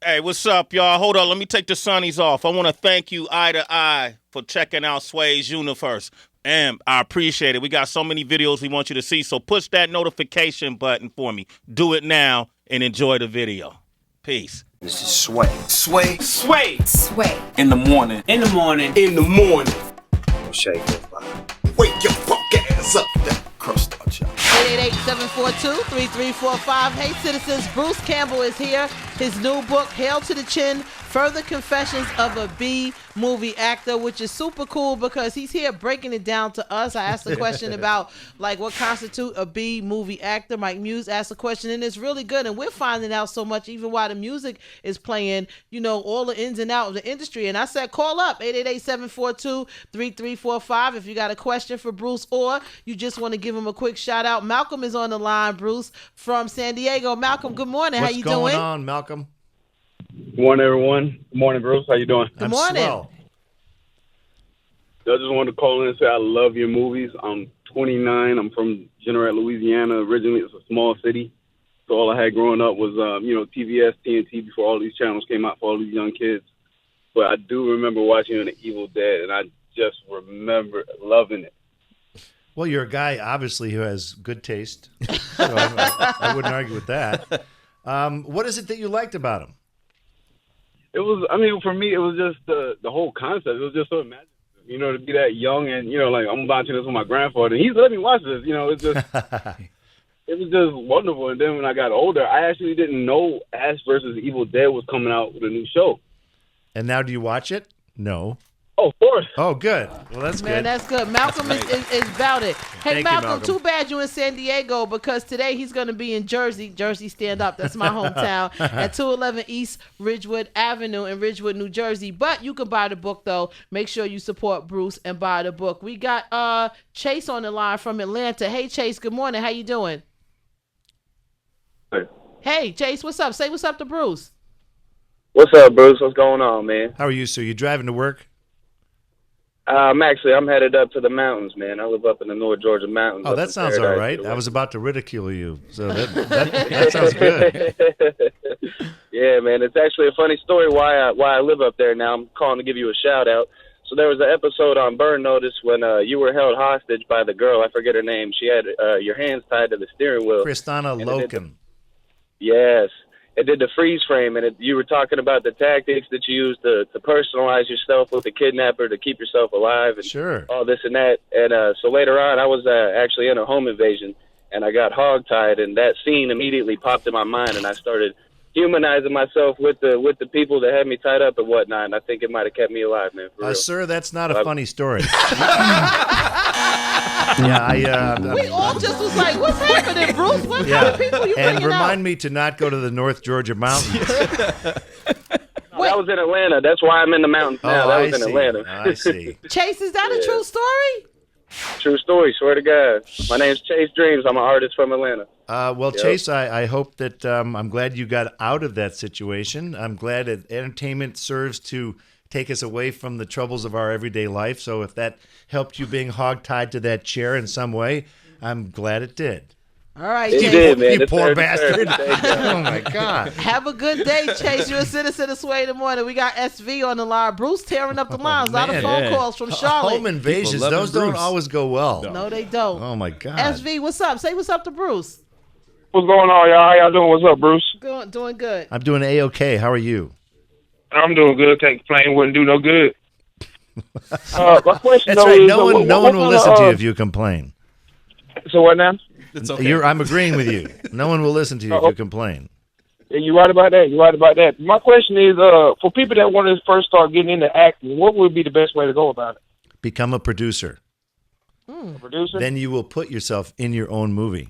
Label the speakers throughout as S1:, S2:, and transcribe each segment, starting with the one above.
S1: Hey, what's up, y'all? Hold on, let me take the sunnies off. I want to thank you, Eye to Eye, for checking out Sway's Universe. And I appreciate it. We got so many videos we want you to see, so push that notification button for me. Do it now and enjoy the video. Peace.
S2: This is Sway. Sway.
S3: Sway.
S4: Sway.
S2: In the morning.
S3: In the morning.
S5: In the morning.
S2: Shake it.
S5: Wake your punk ass up.
S2: Crust out, y'all.
S6: 888-742-3345. Hey, citizens, Bruce Campbell is here. His new book, Hail to the Chin, Further Confessions of a B-Movie Actor, which is super cool because he's here breaking it down to us. I asked a question about, like, what constitutes a B-movie actor. Mike Muse asked a question, and it's really good, and we're finding out so much even while the music is playing, you know, all the ins and outs of the industry. And I said, call up, 888-742-3345 if you got a question for Bruce or you just want to give him a quick shout-out. Malcolm is on the line, Bruce, from San Diego. Malcolm, good morning. How you doing?
S7: What's going on, Malcolm?
S8: Good morning, everyone. Good morning, Bruce. How you doing?
S6: Good morning.
S7: Swell.
S8: I just wanted to call in and say I love your movies. I'm 29. I'm from Jeanerette, Louisiana. Originally, it's a small city. So all I had growing up was, TVS, TNT before all these channels came out for all these young kids. But I do remember watching The Evil Dead, and I just remember loving it.
S7: Well, you're a guy, obviously, who has good taste. So I wouldn't argue with that. What is it that you liked about him?
S8: It was, for me, it was just the whole concept. It was just so imaginative, to be that young and, like, I'm watching this with my grandfather. And he's let me watch this, it's just, it was just wonderful. And then when I got older, I actually didn't know Ash versus Evil Dead was coming out with a new show.
S7: And now do you watch it? No.
S8: Oh, of course.
S7: Oh, good. Well, that's
S6: Man,
S7: good.
S6: that's good. Malcolm is about it. Hey,
S7: Thank you,
S6: Malcolm,
S7: Malcolm.
S6: too bad you're in San Diego because today he's going to be in Jersey. Jersey, stand up. That's my hometown. At 211 East Ridgewood Avenue in Ridgewood, New Jersey. But you can buy the book, though. Make sure you support Bruce and buy the book. We got Chase on the line from Atlanta. Hey, Chase, good morning. How you doing?
S8: Hey.
S6: Hey, Chase, what's up? Say what's up to Bruce.
S8: What's up, Bruce? What's going on, man?
S7: How are you, sir? You driving to work?
S8: I'm headed up to the mountains, man. I live up in the North Georgia mountains.
S7: Oh, that sounds all right. I was about to ridicule you. So that sounds good.
S8: Yeah, man. It's actually a funny story why I live up there now. I'm calling to give you a shout out. So there was an episode on Burn Notice when you were held hostage by the girl. I forget her name. She had your hands tied to the steering wheel.
S7: Kristana Loken.
S8: Yes. It did the freeze frame, and you were talking about the tactics that you use to personalize yourself with the kidnapper to keep yourself alive and
S7: Sure.
S8: all this and that. And so later on, I was actually in a home invasion, and I got hogtied, and that scene immediately popped in my mind, and I started humanizing myself with the people that had me tied up and whatnot, and I think it might have kept me alive, man. For real.
S7: Sir, that's not a funny story. Yeah,
S6: We all just was like, what's happening, Bruce? What kind of people you
S7: and
S6: bringing
S7: remind
S6: out?
S7: me to not go to the North Georgia mountains.
S8: No, that was in Atlanta. That's why I'm in the mountains now. That was in Atlanta.
S7: I see.
S6: Chase, is that a true story?
S8: True story, swear to God. My name's Chase Dreams. I'm an artist from Atlanta.
S7: Well,
S8: Yep.
S7: Chase, I hope that I'm glad you got out of that situation. I'm glad that entertainment serves to take us away from the troubles of our everyday life. So if that helped you being hogtied to that chair in some way, I'm glad it did.
S6: All right,
S8: It
S6: Chase.
S8: did, man.
S7: You
S8: It's
S7: poor
S8: fair, it's fair.
S7: bastard. Oh, my God.
S6: Have a good day, Chase. You're a citizen of Sway in the morning. We got SV on the line. Bruce tearing up the lines. A lot of
S7: man.
S6: phone calls from Charlotte.
S7: Home invasions,
S3: People loving
S7: those don't
S3: Bruce.
S7: always go well.
S6: No, they don't.
S7: Oh, my God.
S6: SV, what's up? Say what's up to Bruce.
S9: What's going on, y'all? How y'all doing? What's up, Bruce?
S6: Doing good.
S7: I'm doing A-OK. How are you?
S9: I'm doing good. Can't complain. Wouldn't do no good. My question,
S7: That's
S9: though,
S7: right.
S9: is,
S7: No one will
S9: what kind
S7: listen
S9: of,
S7: to you if you complain.
S9: So what now?
S3: It's okay.
S7: I'm agreeing with you. No one will listen to you if you complain.
S9: Yeah, you're right about that. You're right about that. My question is, for people that want to first start getting into acting, what would be the best way to go about it?
S7: Become a producer.
S9: A producer?
S7: Then you will put yourself in your own movie.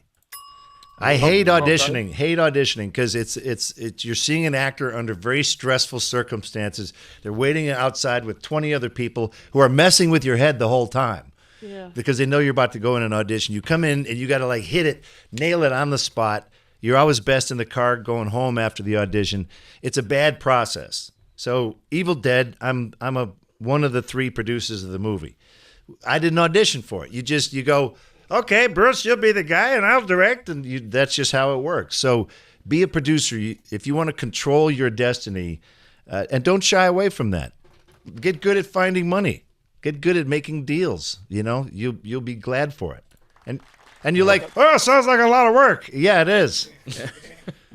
S7: I hate auditioning. Hate auditioning because it's you're seeing an actor under very stressful circumstances. They're waiting outside with 20 other people who are messing with your head the whole time.
S6: Yeah.
S7: Because they know you're about to go in an audition. You come in and you got to like hit it, nail it on the spot. You're always best in the car going home after the audition. It's a bad process. So Evil Dead, I'm one of the 3 producers of the movie. I didn't audition for it. You go, okay, Bruce, you'll be the guy and I'll direct, and that's just how it works. So be a producer. If you want to control your destiny, and don't shy away from that. Get good at finding money. Get good at making deals. You'll be glad for it. And you're like, oh, sounds like a lot of work. Yeah, it is.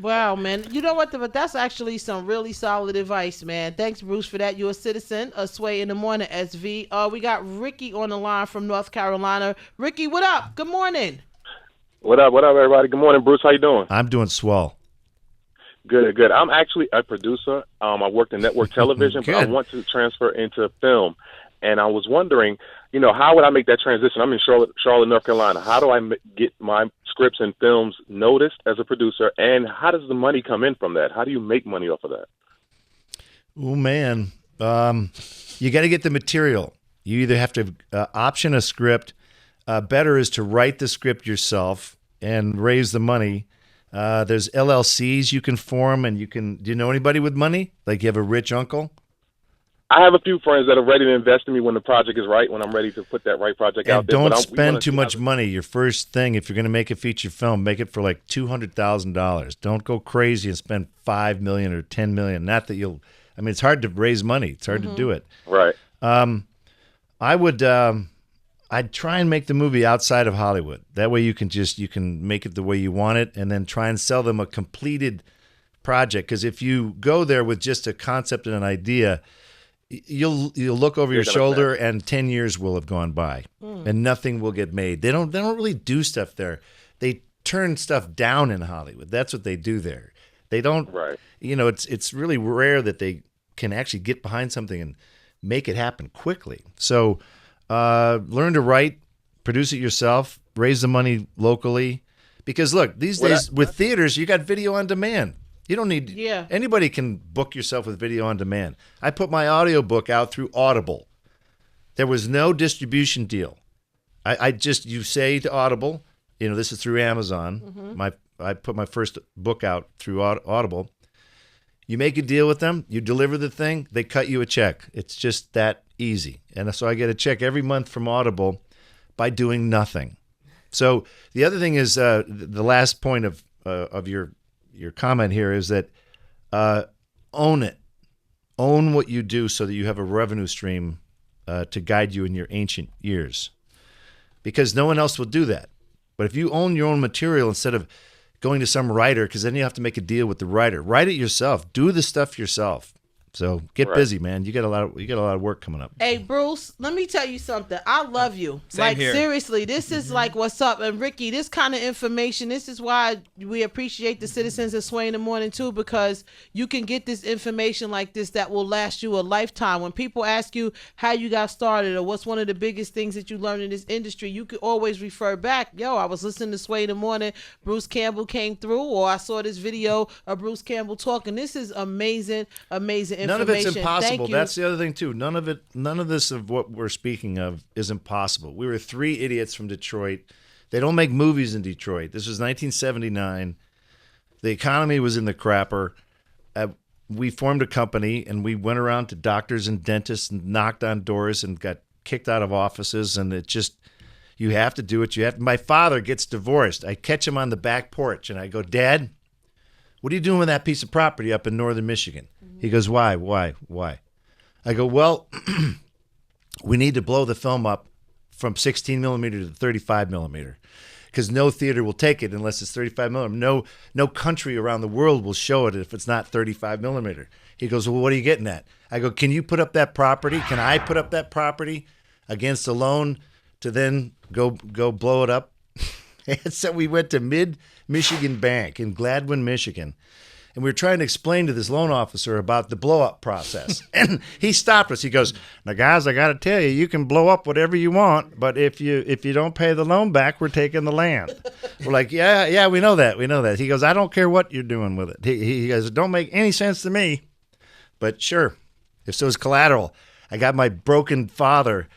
S6: Wow, man. You know what? But that's actually some really solid advice, man. Thanks, Bruce, for that. You're a citizen of Sway in the Morning, SV. We got Ricky on the line from North Carolina. Ricky, what up? Good morning.
S3: What up, everybody? Good morning, Bruce. How you doing?
S7: I'm doing swell.
S3: Good. I'm actually a producer. I worked in network television, but I want to transfer into film. And I was wondering, how would I make that transition? I'm in Charlotte, North Carolina. How do I get my scripts and films noticed as a producer, and how does the money come in from that? How do you make money off of that?
S7: Oh, man. You got to get the material. You either have to option a script. Better is to write the script yourself and raise the money. There's LLCs you can form, and do you know anybody with money? Like you have a rich uncle?
S3: I have a few friends that are ready to invest in me when the project is right, when I'm ready to put that right project out there.
S7: Don't spend too much money. Your first thing, if you're going to make a feature film, make it for like $200,000. Don't go crazy and spend $5 million or $10 million. Not that it's hard to raise money. It's hard to do it.
S3: Right.
S7: I'd try and make the movie outside of Hollywood. That way you can make it the way you want it, and then try and sell them a completed project. Because if you go there with just a concept and an idea, you'll look over your shoulder and 10 years will have gone by and nothing will get made. They don't really do stuff there. They turn stuff down in Hollywood. That's what they do there. They don't, it's really rare that they can actually get behind something and make it happen quickly. So learn to write, produce it yourself, raise the money locally. Because look, these days with theaters, you got video on demand. You don't need anybody can book yourself with video on demand. I put my audiobook out through Audible. There was no distribution deal. You say to Audible, this is through Amazon. Mm-hmm. I put my first book out through Audible. You make a deal with them, you deliver the thing, they cut you a check. It's just that easy. And so I get a check every month from Audible by doing nothing. So the other thing is the last point of your comment here is that own it. Own what you do so that you have a revenue stream to guide you in your ancient years. Because no one else will do that. But if you own your own material instead of going to some writer, because then you have to make a deal with the writer. Write it yourself. Do the stuff yourself. So get busy, man. You got a lot of work coming up.
S6: Hey, Bruce, let me tell you something. I love you.
S4: Same here.
S6: Seriously, this is like what's up. And Ricky, this kind of information, this is why we appreciate the citizens of Sway in the Morning too, because you can get this information like this that will last you a lifetime. When people ask you how you got started or what's one of the biggest things that you learned in this industry, you can always refer back. I was listening to Sway in the Morning. Bruce Campbell came through, or I saw this video of Bruce Campbell talking. This is amazing information.
S7: None of it's impossible. That's the other thing too. None of this of what we're speaking of is impossible. We were three idiots from Detroit. They don't make movies in Detroit. This was 1979. The economy was in the crapper. We formed a company and we went around to doctors and dentists and knocked on doors and got kicked out of offices. And it just, you have to do what you have. My father gets divorced. I catch him on the back porch and I go, Dad, what are you doing with that piece of property up in northern Michigan? He goes, why? I go, well, we need to blow the film up from 16 millimeter to 35 millimeter because no theater will take it unless it's 35 millimeter. No country around the world will show it if it's not 35 millimeter. He goes, well, what are you getting at? I go, can you put up that property? Can I put up that property against a loan to then go blow it up? And so we went to Mid-Michigan Bank in Gladwin, Michigan. And we were trying to explain to this loan officer about the blow-up process. And he stopped us. He goes, now, guys, I got to tell you, you can blow up whatever you want, but if you don't pay the loan back, we're taking the land. We're like, yeah, we know that. We know that. He goes, I don't care what you're doing with it. He goes, it don't make any sense to me. But sure, if so is collateral. I got my broken father.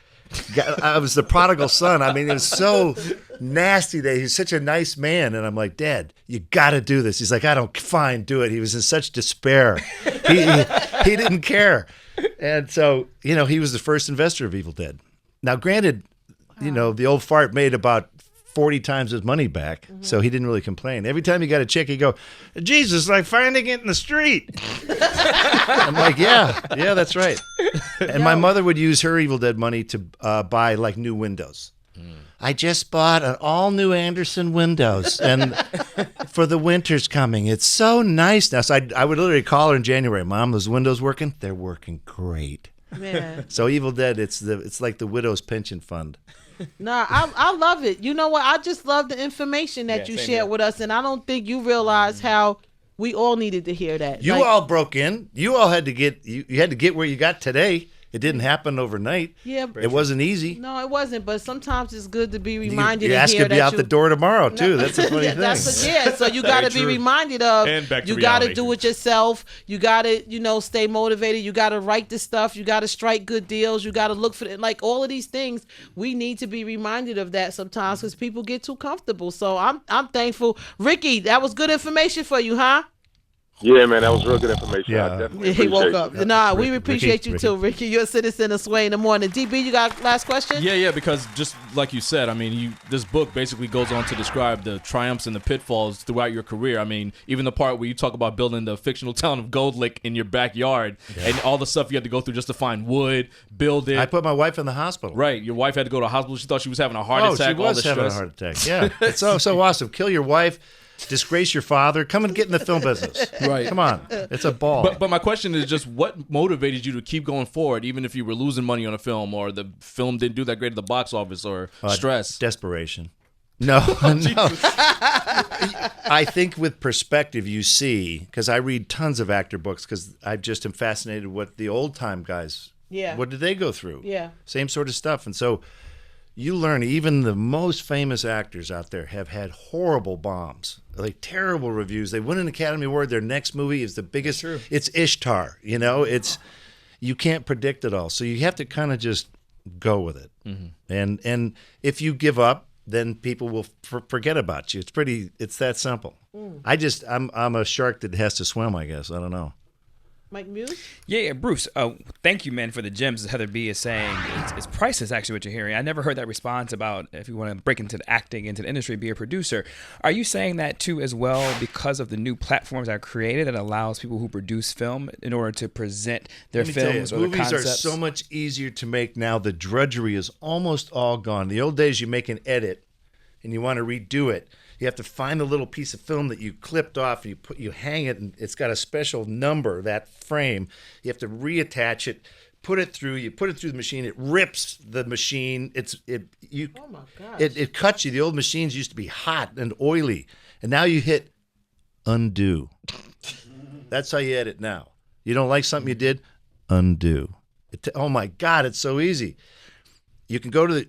S7: I was the prodigal son. I mean, it was so nasty that he's such a nice man. And I'm like, Dad, you got to do this. He's like, fine, do it. He was in such despair. He didn't care. And so, he was the first investor of Evil Dead. Now, granted, the old fart made about 40 times his money back, so he didn't really complain. Every time he got a chick, he'd go, Jesus, like finding it in the street. I'm like, yeah, that's right. And my mother would use her Evil Dead money to buy like new windows. I just bought an all-new Anderson windows, and for the winter's coming. It's so nice now. So I would literally call her in January, Mom, those windows working? They're working great.
S6: Man.
S7: So Evil Dead, it's like the widow's pension fund.
S6: Nah, I love it. You know what? I just love the information that you shared with us, and I don't think you realize how we all needed to hear that.
S7: You all broke in. You all had to get you had to get where you got today. It didn't happen overnight.
S6: Yeah,
S7: it wasn't easy.
S6: No, it wasn't. But sometimes it's good to be reminded.
S7: You ask to be out the door tomorrow too. That's a funny thing.
S6: So you got to be reminded of.
S1: And back to
S6: you got to
S1: reality.
S6: do it yourself. You got to stay motivated. You got to write the stuff. You got to strike good deals. You got to look for it. Like all of these things, we need to be reminded of that sometimes because people get too comfortable. So I'm thankful, Ricky. That was good information for you, huh?
S3: Yeah, man, that was real good information.
S7: Yeah.
S3: I definitely
S6: He woke
S3: appreciate
S6: up.
S3: it.
S6: Nah, we appreciate you too, Ricky. You're a citizen of Sway in the morning. DB, you got last question?
S4: Yeah, because just like you said, I mean, this book basically goes on to describe the triumphs and the pitfalls throughout your career. I mean, even the part where you talk about building the fictional town of Gold Lick in your backyard and all the stuff you had to go through just to find wood, build it.
S7: I put my wife in the hospital.
S4: Right, your wife had to go to a hospital. She thought she was having a heart attack.
S7: She was having a heart attack. Yeah, it's so awesome. Kill your wife, disgrace your father. Come and get in the film business.
S4: Right.
S7: Come on, it's a ball.
S4: But my question is just what motivated you to keep going forward, even if you were losing money on a film or the film didn't do that great at the box office or stress?
S7: Desperation. No. I think with perspective, you see, because I read tons of actor books because I just am fascinated what the old time guys.
S6: Yeah.
S7: What did they go through?
S6: Yeah.
S7: Same sort of stuff, and so. You learn even the most famous actors out there have had horrible bombs, like terrible reviews. They win an Academy Award. Their next movie is the biggest. It's Ishtar. You can't predict it all. So you have to kind of just go with it. Mm-hmm. And if you give up, then people will forget about you. It's that simple. I'm a shark that has to swim, I guess. I don't know.
S6: Mike Muse?
S10: Yeah, Bruce, thank you, man, for the gems. Heather B is saying it's priceless, actually, what you're hearing. I never heard that response about if you want to break into the acting, into the industry, be a producer. Are you saying that, too, as well, because of the new platforms that are created that allows people who produce film in order to present their films or their
S7: movies
S10: concepts?
S7: are so much easier to make now. The drudgery is almost all gone. The old days, you make an edit, and you want to redo it. You have to find the little piece of film that you clipped off, and you hang it, and it's got a special number, that frame. You have to reattach it, put it through the machine. It rips the machine. Oh my gosh. It cuts you. The old machines used to be hot and oily, and now you hit undo. That's how you edit now. You don't like something you did, undo. Oh my God, it's so easy. You can go to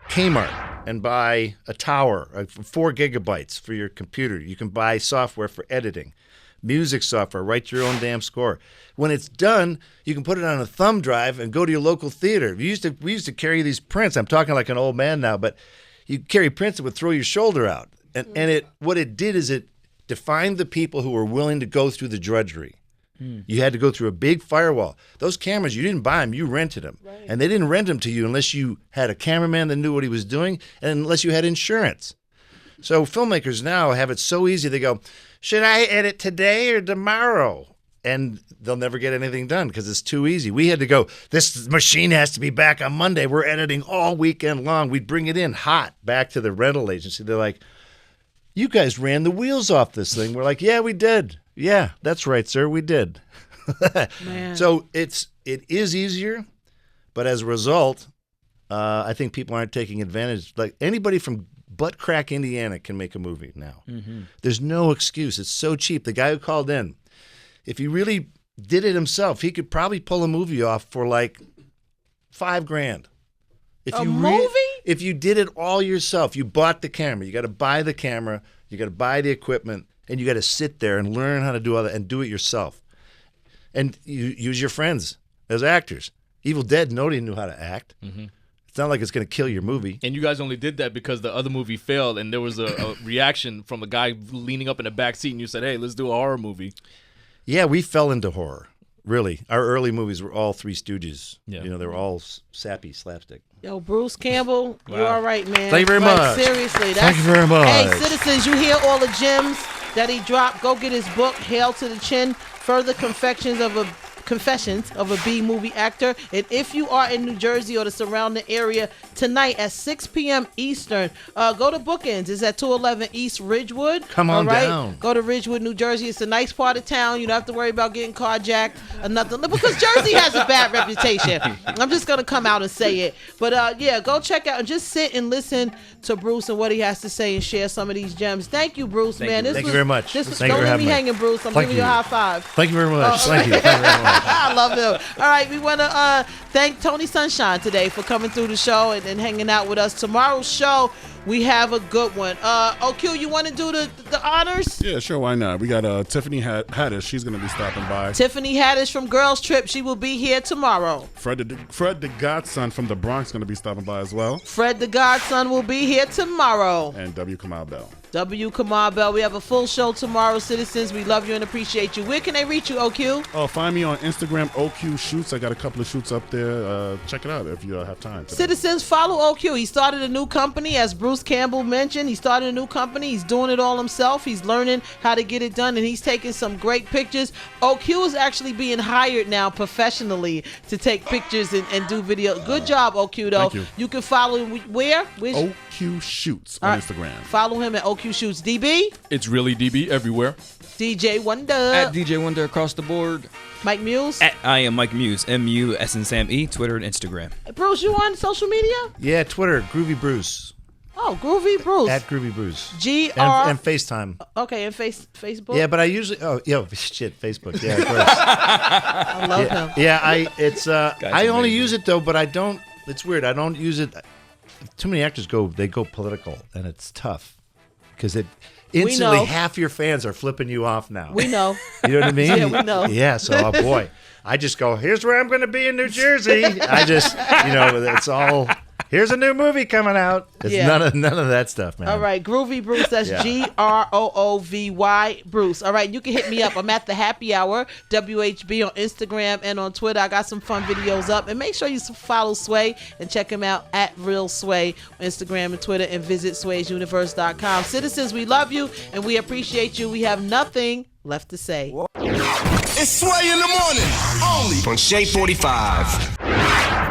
S7: Kmart and buy a tower for 4 gigabytes for your computer. You can buy software for editing, music software, write your own damn score. When it's done, you can put it on a thumb drive and go to your local theater. We used to carry these prints. I'm talking like an old man now, but you carry prints that would throw your shoulder out. And what it did is it defined the people who were willing to go through the drudgery. You had to go through a big firewall. Those cameras, you didn't buy them, you rented them. Right. And they didn't rent them to you unless you had a cameraman that knew what he was doing and unless you had insurance. So filmmakers now have it so easy. They go, should I edit today or tomorrow? And they'll never get anything done because it's too easy. We had to go, this machine has to be back on Monday. We're editing all weekend long. We'd bring it in hot back to the rental agency. They're like, you guys ran the wheels off this thing. We're like, yeah, we did. Yeah, that's right, sir. We did. So it is easier, but as a result, I think people aren't taking advantage. Like anybody from Butt Crack, Indiana can make a movie now. Mm-hmm. There's no excuse. It's so cheap. The guy who called in, if he really did it himself, he could probably pull a movie off for like $5,000.
S6: Movie?
S7: If you did it all yourself, you bought the camera. You got to buy the camera. You got to buy the equipment. And you got to sit there and learn how to do all that and do it yourself. And you use your friends as actors. Evil Dead, nobody knew how to act. Mm-hmm. It's not like it's going to kill your movie.
S4: And you guys only did that because the other movie failed, and there was a reaction from a guy leaning up in the back seat, and you said, hey, let's do a horror movie.
S7: Yeah, we fell into horror. Really, our early movies were all Three Stooges.
S4: Yeah.
S7: You know, they were all sappy slapstick.
S6: Yo, Bruce Campbell, you're all right, man.
S7: Thank you very much.
S6: Seriously.
S7: Thank you very much.
S6: Hey, citizens, you hear all the gems that he dropped. Go get his book, Hail to the Chin, Further Confessions of a B movie actor. And if you are in New Jersey or the surrounding area tonight at 6 p.m. Eastern, go to Bookends. It's at 211 East Ridgewood.
S7: Come on down.
S6: Go to Ridgewood, New Jersey. It's a nice part of town. You don't have to worry about getting carjacked or nothing. Because Jersey has a bad reputation. I'm just going to come out and say it. But yeah, go check out and just sit and listen to Bruce and what he has to say and share some of these gems. Thank you, Bruce, man.
S7: Thank you very much.
S6: Don't
S7: Thank you for
S6: let
S7: having
S6: me
S7: me.
S6: hanging, Bruce. I'm
S7: Thank
S6: giving you a
S7: you.
S6: high five.
S7: Thank you very much. Thank you. Thank you very much.
S6: I love him. All right, we want to thank Tony Sunshine today for coming through the show and hanging out with us. Tomorrow's show, we have a good one. OQ, you want to do the honors?
S11: Yeah, sure. Why not? We got Tiffany Haddish. She's going to be stopping by.
S6: Tiffany Haddish from Girls Trip. She will be here tomorrow.
S11: Fred the Godson from the Bronx going to be stopping by as well.
S6: Fred the Godson will be here tomorrow.
S11: And W. Kamal Bell.
S6: W. Kamal Bell. We have a full show tomorrow, citizens. We love you and appreciate you. Where can they reach you, OQ?
S11: Oh, find me on Instagram, OQ Shoots. I got a couple of shoots up there. Check it out if you have time today.
S6: Citizens, follow OQ. He started a new company, as Bruce Campbell mentioned. He started a new company. He's doing it all himself. He's learning how to get it done, and he's taking some great pictures. OQ is actually being hired now professionally to take pictures and do video. Good job, OQ, though.
S11: Thank you.
S6: Can follow him where?
S11: OQ Shoots on Instagram.
S6: Follow him at OQ Shoots. DB?
S4: It's really DB everywhere.
S6: DJ Wonder.
S10: At DJ Wonder across the board.
S6: Mike Muse?
S10: At I am Mike Muse. M-U-S and Sam E. Twitter and Instagram.
S6: Bruce, you on social media?
S7: Yeah, Twitter, Groovy Bruce.
S6: Oh, Groovy Bruce.
S7: At Groovy Bruce.
S6: G-R...
S7: And FaceTime.
S6: Okay, and Facebook?
S7: Yeah, but I usually... Oh, shit, Facebook. Yeah, of course.
S6: I love him.
S7: Yeah, I only use it, though, but I don't... It's weird. I don't use it... Too many actors go political, and it's tough. Because it... Instantly, half your fans are flipping you off now.
S6: We know.
S7: You know what I mean?
S6: Yeah, we know.
S7: Yeah, so, oh boy. I just go, here's where I'm going to be in New Jersey. I just, it's all, here's a new movie coming out. It's none of that stuff, man.
S6: All right, Groovy Bruce, that's Groovy Bruce. All right, you can hit me up. I'm at the Happy Hour, WHB on Instagram and on Twitter. I got some fun videos up. And make sure you follow Sway and check him out at Real Sway on Instagram and Twitter, and visit swaysuniverse.com. Citizens, we love you and we appreciate you. We have nothing left to say.
S5: It's Sway in the morning, only on Shade 45.